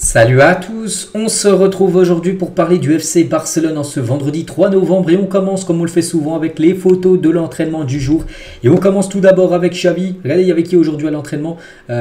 Salut à tous, on se retrouve aujourd'hui pour parler du FC Barcelone en ce vendredi 3 novembre et on commence comme on le fait souvent avec les photos de l'entraînement du jour. Et on commence tout d'abord avec Xavi. Regardez, il y avait qui aujourd'hui à l'entraînement,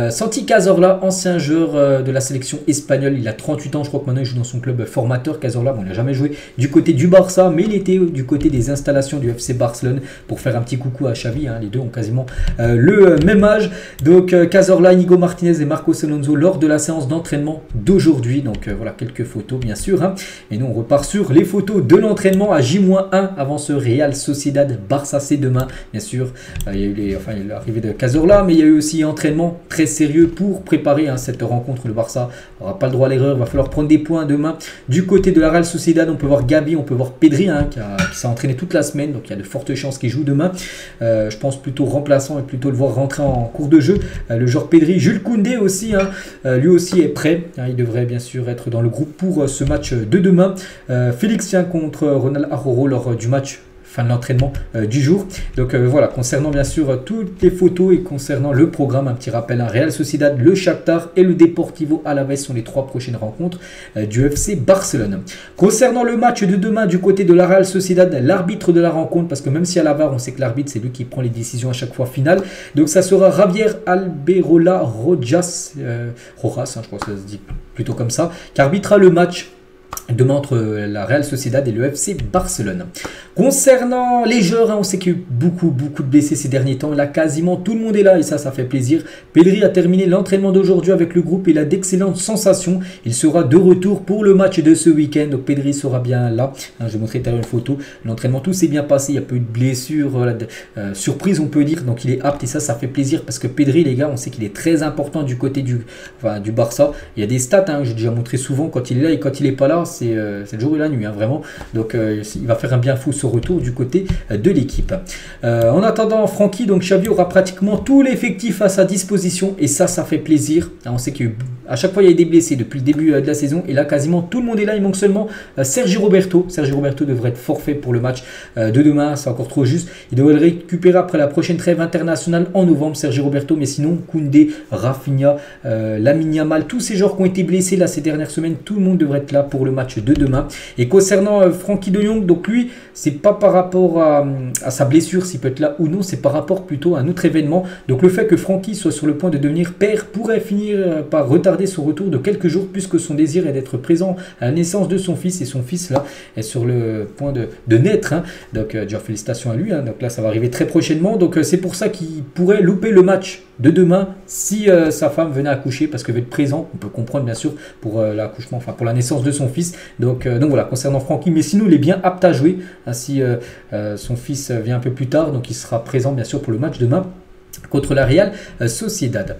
Santi Cazorla, ancien joueur de la sélection espagnole, il a 38 ans, je crois que maintenant il joue dans son club formateur. Cazorla, bon, il n'a jamais joué du côté du Barça, mais il était du côté des installations du FC Barcelone pour faire un petit coucou à Xavi, hein. Les deux ont quasiment le même âge. Donc Cazorla, Inigo Martinez et Marcos Alonso lors de la séance d'entraînement d'aujourd'hui. Donc voilà quelques photos bien sûr, hein. Et nous on repart sur les photos de l'entraînement à J-1 avant ce Real Sociedad Barça, c'est demain bien sûr. Il y a eu l'arrivée de Cazorla, mais il y a eu aussi un entraînement très sérieux pour préparer cette rencontre. Le Barça n'aura pas le droit à l'erreur, il va falloir prendre des points demain. Du côté de la Real Sociedad, on peut voir Gavi, on peut voir Pedri, hein, qui s'est entraîné toute la semaine, donc il y a de fortes chances qu'il joue demain. Je pense plutôt remplaçant et plutôt le voir rentrer en cours de jeu. Le joueur Pedri, Jules Koundé aussi, hein, lui aussi est prêt, hein, il devrait bien sûr être dans le groupe pour ce match de demain. Félix tient contre Ronald Araujo lors du match, fin de l'entraînement du jour. Donc voilà, concernant bien sûr toutes les photos et concernant le programme, un petit rappel, hein, Real Sociedad, le Shakhtar et le Deportivo Alavés sont les trois prochaines rencontres du FC Barcelone. Concernant le match de demain du côté de la Real Sociedad, l'arbitre de la rencontre, parce que même si à la VAR on sait que l'arbitre c'est lui qui prend les décisions à chaque fois finale, donc ça sera Javier Alberola Rojas, Rojas, hein, je crois que ça se dit plutôt comme ça, qui arbitrera le match demain entre la Real Sociedad et le FC Barcelone. Concernant les joueurs, hein, on sait qu'il y a eu beaucoup de blessés ces derniers temps. Là, quasiment tout le monde est là et ça fait plaisir. Pedri a terminé l'entraînement d'aujourd'hui avec le groupe et il a d'excellentes sensations. Il sera de retour pour le match de ce week-end. Donc Pedri sera bien là. Hein, je vais montrer tout à l'heure une photo. L'entraînement, tout s'est bien passé. Il n'y a pas eu de blessure, surprise on peut dire. Donc il est apte et ça fait plaisir parce que Pedri, les gars, on sait qu'il est très important du côté du Barça. Il y a des stats, hein, j'ai déjà montré souvent quand il est là et quand il n'est pas là. C'est le jour et la nuit, hein, vraiment. Donc il va faire un bien fou ce retour du côté de l'équipe. En attendant, Francky, donc Xavi aura pratiquement tout l'effectif à sa disposition et ça fait plaisir. On sait qu'à chaque fois il y a des blessés depuis le début de la saison et là quasiment tout le monde est là. Il manque seulement Sergi Roberto. Sergi Roberto devrait être forfait pour le match de demain, c'est encore trop juste. Il devrait le récupérer après la prochaine trêve internationale en novembre, Sergi Roberto, mais sinon Koundé, Rafinha, Lamine Yamal, tous ces joueurs qui ont été blessés là ces dernières semaines, tout le monde devrait être là pour le match de demain. Et concernant Frenkie de Jong, donc lui, c'est pas par rapport à sa blessure, s'il peut être là ou non, c'est par rapport plutôt à un autre événement. Donc le fait que Frenkie soit sur le point de devenir père pourrait finir par retarder son retour de quelques jours puisque son désir est d'être présent à la naissance de son fils et son fils là est sur le point de naître, hein. Donc déjà félicitations à lui, hein. Donc là ça va arriver très prochainement, donc c'est pour ça qu'il pourrait louper le match de demain si sa femme venait accoucher parce qu'elle veut être présent, on peut comprendre bien sûr pour l'accouchement, enfin pour la naissance de son fils. Donc voilà, concernant Frenkie, mais sinon il est bien apte à jouer, hein, si son fils vient un peu plus tard, donc il sera présent bien sûr pour le match demain contre la Real Sociedad.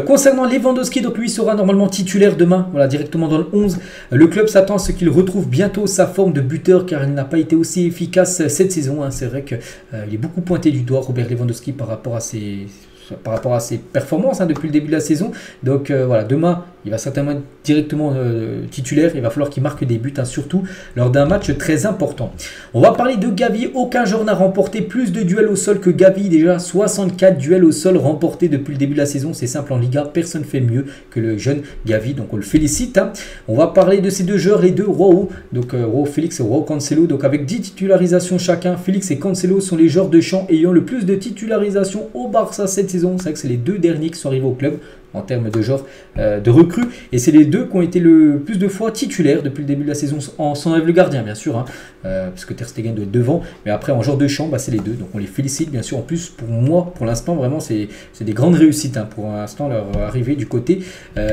Concernant Lewandowski, donc lui sera normalement titulaire demain, voilà, directement dans le 11. Le club s'attend à ce qu'il retrouve bientôt sa forme de buteur car il n'a pas été aussi efficace cette saison, hein. C'est vrai qu'il est beaucoup pointé du doigt, Robert Lewandowski, par rapport à ses performances, hein, depuis le début de la saison. Donc voilà, demain il va certainement être directement titulaire. Il va falloir qu'il marque des buts, hein, surtout lors d'un match très important. On va parler de Gavi. Aucun joueur n'a remporté plus de duels au sol que Gavi. Déjà 64 duels au sol remportés depuis le début de la saison. C'est simple, en Liga, personne ne fait mieux que le jeune Gavi. Donc on le félicite, hein. On va parler de ces deux joueurs, les deux Joao. Donc Joao Félix et Joao Cancelo. Donc avec 10 titularisations chacun, Félix et Cancelo sont les joueurs de champ ayant le plus de titularisations au Barça cette saison. C'est vrai que c'est les deux derniers qui sont arrivés au club en termes de genre de recrues. Et c'est les deux qui ont été le plus de fois titulaires depuis le début de la saison, sans enlève le gardien bien sûr, hein, parce que Ter Stegen doit être devant. Mais après en genre de champ, c'est les deux. Donc on les félicite bien sûr. En plus pour moi, pour l'instant vraiment c'est des grandes réussites, hein, pour l'instant leur arrivée du côté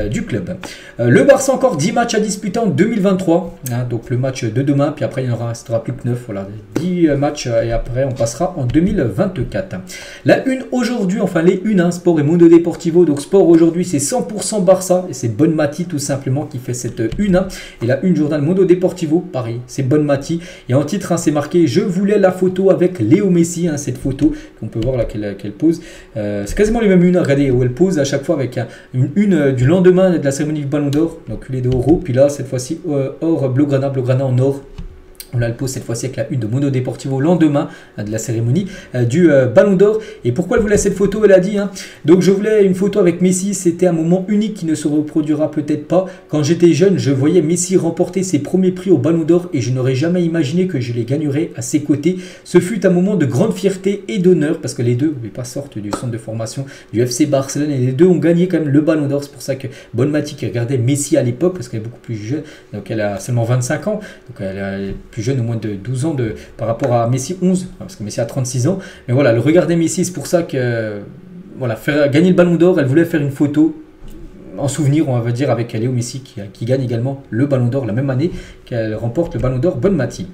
du club. Le Barça encore 10 matchs à disputer en 2023, hein, donc le match de demain, puis après il en restera plus que 9, voilà, 10 matchs et après on passera en 2024. La une aujourd'hui, enfin les unes, hein, Sport et Mundo Deportivo. Donc Sport aujourd'hui c'est 100% Barça et c'est Bonmati tout simplement qui fait cette une, hein. Et la une journal Mundo Deportivo, pareil, c'est Bonmati. Et en titre, hein, c'est marqué: je voulais la photo avec Léo Messi, hein, cette photo qu'on peut voir là qu'elle pose. C'est quasiment les mêmes unes, regardez, où elle pose à chaque fois avec une du lendemain de la cérémonie du Ballon d'Or, donc les deux euros. Puis là, cette fois-ci, or Blaugrana en or. On la pose cette fois-ci avec la une de Mundo Deportivo au lendemain de la cérémonie du Ballon d'Or. Et pourquoi elle voulait cette photo? Elle a dit, hein. Donc je voulais une photo avec Messi, c'était un moment unique qui ne se reproduira peut-être pas. Quand j'étais jeune, je voyais Messi remporter ses premiers prix au Ballon d'Or et je n'aurais jamais imaginé que je les gagnerais à ses côtés. Ce fut un moment de grande fierté et d'honneur parce que les deux, n'oubliez pas, sortent du centre de formation du FC Barcelone et les deux ont gagné quand même le Ballon d'Or. C'est pour ça que Bonmati qui regardait Messi à l'époque, parce qu'elle est beaucoup plus jeune, donc elle a seulement 25 ans, donc elle est plus jeune au moins de 12 ans par rapport à Messi 11, parce que Messi a 36 ans. Mais voilà, elle regardait Messi, c'est pour ça que voilà, faire gagner le Ballon d'Or, elle voulait faire une photo en souvenir, on va dire, avec Léo Messi qui gagne également le Ballon d'Or la même année qu'elle remporte le Ballon d'Or Bonmati.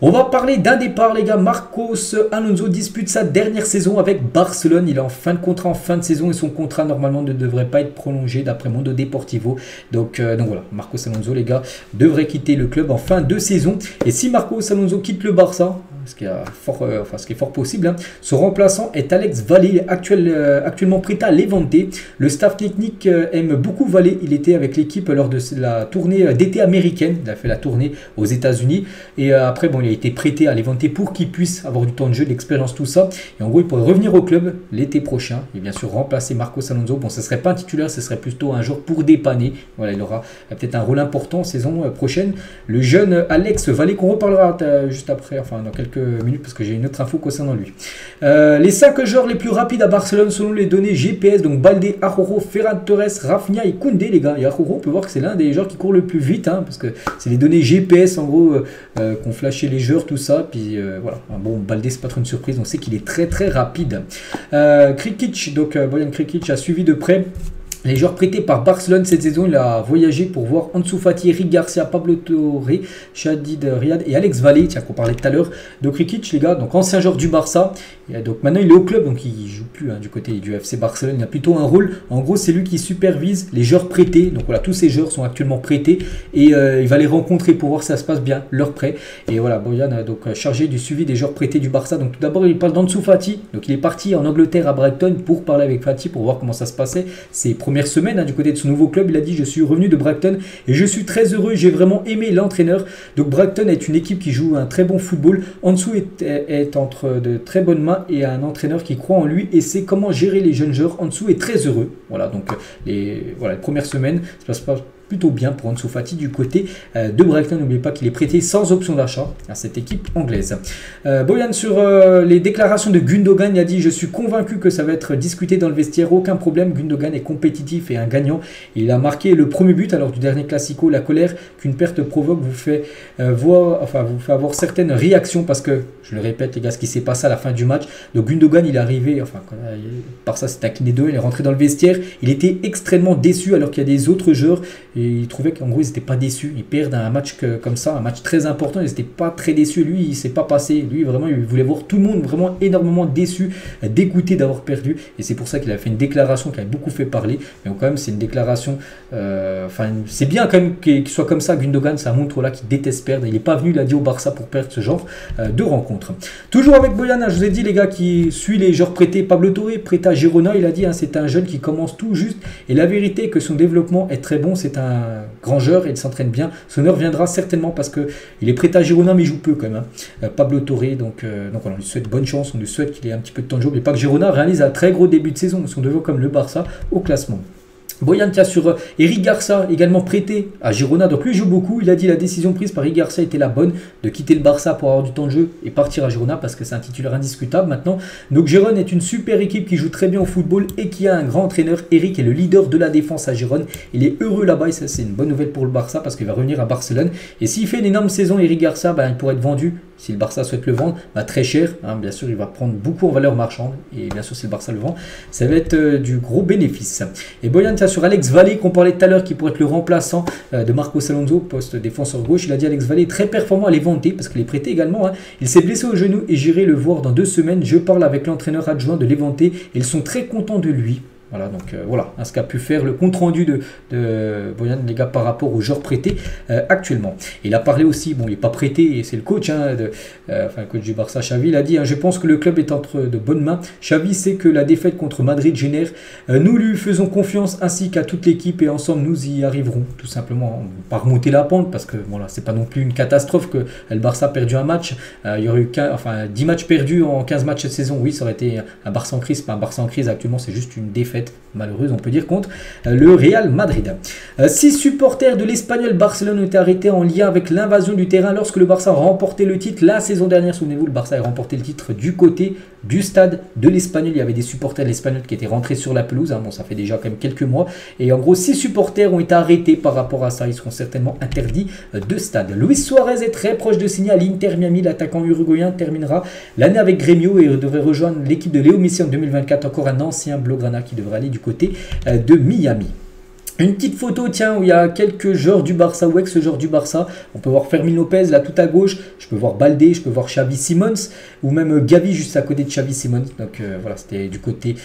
On va parler d'un départ, les gars. Marcos Alonso dispute sa dernière saison avec Barcelone. Il est en fin de contrat, en fin de saison, et son contrat normalement ne devrait pas être prolongé d'après Mundo Deportivo. Donc voilà, Marcos Alonso, les gars, devrait quitter le club en fin de saison. Et si Marcos Alonso quitte le Barça, ce qui est fort possible, hein, son remplaçant est Alex Valle, actuellement prêté à Levante. Le staff technique aime beaucoup Valle. Il était avec l'équipe lors de la tournée d'été américaine. Il a fait la tournée aux États-Unis. Et après, bon, il a été prêté à Levante pour qu'il puisse avoir du temps de jeu, de l'expérience, tout ça. Et en gros, il pourrait revenir au club l'été prochain et bien sûr remplacer Marcos Alonso. Bon, ce ne serait pas un titulaire, ce serait plutôt un joueur pour dépanner. Voilà, il aura peut-être un rôle important saison prochaine. Le jeune Alex Valle, qu'on reparlera juste après, enfin dans quelques minutes, parce que j'ai une autre info concernant lui. Les 5 joueurs les plus rapides à Barcelone selon les données GPS, donc Balde, Araujo, Ferran Torres, Rafinha et Koundé, les gars. Et Araujo, on peut voir que c'est l'un des joueurs qui court le plus vite, hein, parce que c'est les données GPS en gros qu'on flashait les joueurs, tout ça. Puis voilà, bon, Balde, c'est pas trop une surprise, on sait qu'il est très très rapide. Krikic, donc Bojan Krikic a suivi de près les joueurs prêtés par Barcelone cette saison. Il a voyagé pour voir Ansu Fati, Eric Garcia, Pablo Torre, Shadid Riyad et Alex Valle, tiens, qu'on parlait tout à l'heure. Donc Krikic, les gars, donc ancien joueur du Barça. Et donc maintenant il est au club, donc il joue plus hein, du côté du FC Barcelone. Il a plutôt un rôle, en gros c'est lui qui supervise les joueurs prêtés. Donc voilà, tous ces joueurs sont actuellement prêtés et il va les rencontrer pour voir si ça se passe bien, leur prêt. Et voilà, Bojan a donc chargé du suivi des joueurs prêtés du Barça. Donc tout d'abord il parle d'Ansu Fati. Donc il est parti en Angleterre à Brighton pour parler avec Fati, pour voir comment ça se passait ses premières semaines hein, du côté de son nouveau club. Il a dit: je suis revenu de Brighton et je suis très heureux, j'ai vraiment aimé l'entraîneur. Donc Brighton est une équipe qui joue un très bon football. Ansu est entre de très bonnes mains et un entraîneur qui croit en lui et sait comment gérer les jeunes joueurs. Ansu est très heureux. Voilà, donc les premières semaines, ça se passe plutôt bien pour Ansu Fati du côté de Brighton. N'oubliez pas qu'il est prêté sans option d'achat à cette équipe anglaise. Bojan sur les déclarations de Gundogan, il a dit: je suis convaincu que ça va être discuté dans le vestiaire, aucun problème. Gundogan est compétitif et un gagnant. Il a marqué le premier but alors du dernier Classico. La colère qu'une perte provoque vous fait avoir certaines réactions, parce que je le répète les gars, ce qui s'est passé à la fin du match. Donc Gundogan, il est arrivé, par ça c'est incliné 2, il est rentré dans le vestiaire, il était extrêmement déçu alors qu'il y a des autres joueurs. Et il trouvait qu'en gros ils n'étaient pas déçus. Ils perdent un match comme ça, un match très important, ils n'étaient pas très déçus. Lui il ne s'est pas passé. Lui vraiment il voulait voir tout le monde vraiment énormément déçu, dégoûté d'avoir perdu. Et c'est pour ça qu'il a fait une déclaration qui a beaucoup fait parler. Mais quand même c'est une déclaration, c'est bien quand même qu'il soit comme ça. Gundogan, ça montre là qu'il déteste perdre. Il n'est pas venu, il a dit, au Barça pour perdre ce genre de rencontre. Toujours avec Bojan, je vous ai dit les gars, qui suit les joueurs prêtés. Pablo Torre, prêté à Girona, il a dit hein, c'est un jeune qui commence tout juste et la vérité est que son développement est très bon. C'est un grand joueur et il s'entraîne bien. Son heure viendra certainement parce qu'il est prêt à Girona mais il joue peu quand même. Hein. Pablo Torre, donc voilà, on lui souhaite bonne chance, on lui souhaite qu'il ait un petit peu de temps de jeu. Mais pas que Girona réalise un très gros début de saison. Ils sont devant comme le Barça au classement. Bojan tient sur Eric Garcia, également prêté à Girona. Donc lui il joue beaucoup. Il a dit la décision prise par Eric Garcia était la bonne, de quitter le Barça pour avoir du temps de jeu et partir à Girona parce que c'est un titulaire indiscutable maintenant. Donc Girona est une super équipe qui joue très bien au football et qui a un grand entraîneur. Eric est le leader de la défense à Girona. Il est heureux là-bas et ça c'est une bonne nouvelle pour le Barça parce qu'il va revenir à Barcelone. Et s'il fait une énorme saison, Eric Garcia, il pourrait être vendu. Si le Barça souhaite le vendre, très cher, hein, bien sûr il va prendre beaucoup en valeur marchande et bien sûr si le Barça le vend, ça va être du gros bénéfice. Et Bojan tient sur Alex Valle qu'on parlait tout à l'heure qui pourrait être le remplaçant de Marcos Alonso, poste défenseur gauche. Il a dit Alex Valle est très performant à Levante parce qu'il est prêté également. Hein. Il s'est blessé au genou et j'irai le voir dans 2 semaines. Je parle avec l'entraîneur adjoint de Levante et ils sont très contents de lui. Voilà, donc voilà ce qu'a pu faire le compte rendu de Boyan Lega par rapport aux joueurs prêtés actuellement. Il a parlé aussi, bon il n'est pas prêté, et c'est le coach, le coach du Barça, Xavi, il a dit je pense que le club est entre de bonnes mains. Xavi sait que la défaite contre Madrid génère. Nous lui faisons confiance ainsi qu'à toute l'équipe et ensemble nous y arriverons. Tout simplement, pas remonter la pente parce que voilà, c'est pas non plus une catastrophe que le Barça a perdu un match. Il y aurait eu 10 matchs perdus en 15 matchs cette saison. Oui, ça aurait été un Barça en crise, pas un Barça en crise actuellement, c'est juste une défaite malheureuse, on peut dire, contre le Real Madrid. 6 supporters de l'Espagnol Barcelone ont été arrêtés en lien avec l'invasion du terrain lorsque le Barça a remporté le titre la saison dernière. Souvenez-vous, le Barça a remporté le titre du côté du stade de l'Espagnol. Il y avait des supporters de l'Espagnol qui étaient rentrés sur la pelouse. Bon, ça fait déjà quand même quelques mois. Et en gros, 6 supporters ont été arrêtés par rapport à ça. Ils seront certainement interdits de stade. Luis Suarez est très proche de signer à l'Inter Miami. L'attaquant uruguayen terminera l'année avec Grêmio et devrait rejoindre l'équipe de Léo Messi en 2024. Encore un ancien Blaugrana qui devrait aller du côté de Miami. Une petite photo, tiens, où il y a quelques joueurs du Barça ou ex-joueurs du Barça. On peut voir Fermin Lopez là tout à gauche. Je peux voir Baldé, je peux voir Xavi Simons ou même Gavi juste à côté de Xavi Simons. Donc voilà, c'était du côté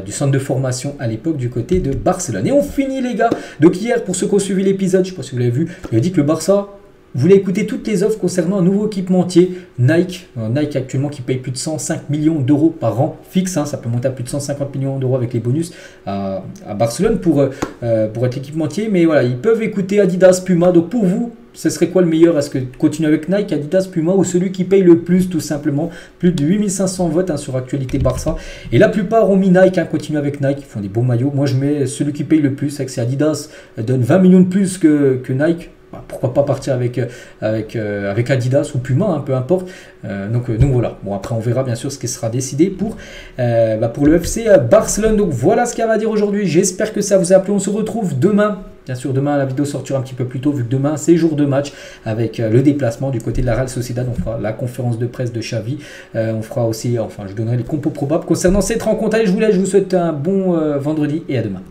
du centre de formation à l'époque du côté de Barcelone. Et on finit les gars. Donc hier, pour ceux qui ont suivi l'épisode, je ne sais pas si vous l'avez vu, il a dit que le Barça voulait écouter toutes les offres concernant un nouveau équipementier Nike. Nike actuellement qui paye plus de 105 millions d'euros par an fixe. Ça peut monter à plus de 150 millions d'euros avec les bonus à Barcelone pour être équipementier. Mais voilà, ils peuvent écouter Adidas, Puma. Donc pour vous, ce serait quoi le meilleur? Est-ce que continuer avec Nike, Adidas, Puma ou celui qui paye le plus tout simplement? Plus de 8500 votes sur Actualité Barça. Et la plupart ont mis Nike, continuer avec Nike, ils font des bons maillots. Moi je mets celui qui paye le plus, c'est que Adidas donne 20 millions de plus que Nike. Pourquoi pas partir avec Adidas ou Puma, peu importe. Donc voilà. Bon, après on verra bien sûr ce qui sera décidé pour le FC Barcelone. Donc voilà ce qu'il y a à dire aujourd'hui. J'espère que ça vous a plu. On se retrouve demain. Bien sûr, demain la vidéo sortira un petit peu plus tôt vu que demain c'est jour de match avec le déplacement du côté de la Real Sociedad. On fera la conférence de presse de Xavi. On fera aussi, je donnerai les compos probables concernant cette rencontre. Allez, je vous laisse. Je vous souhaite un bon vendredi et à demain.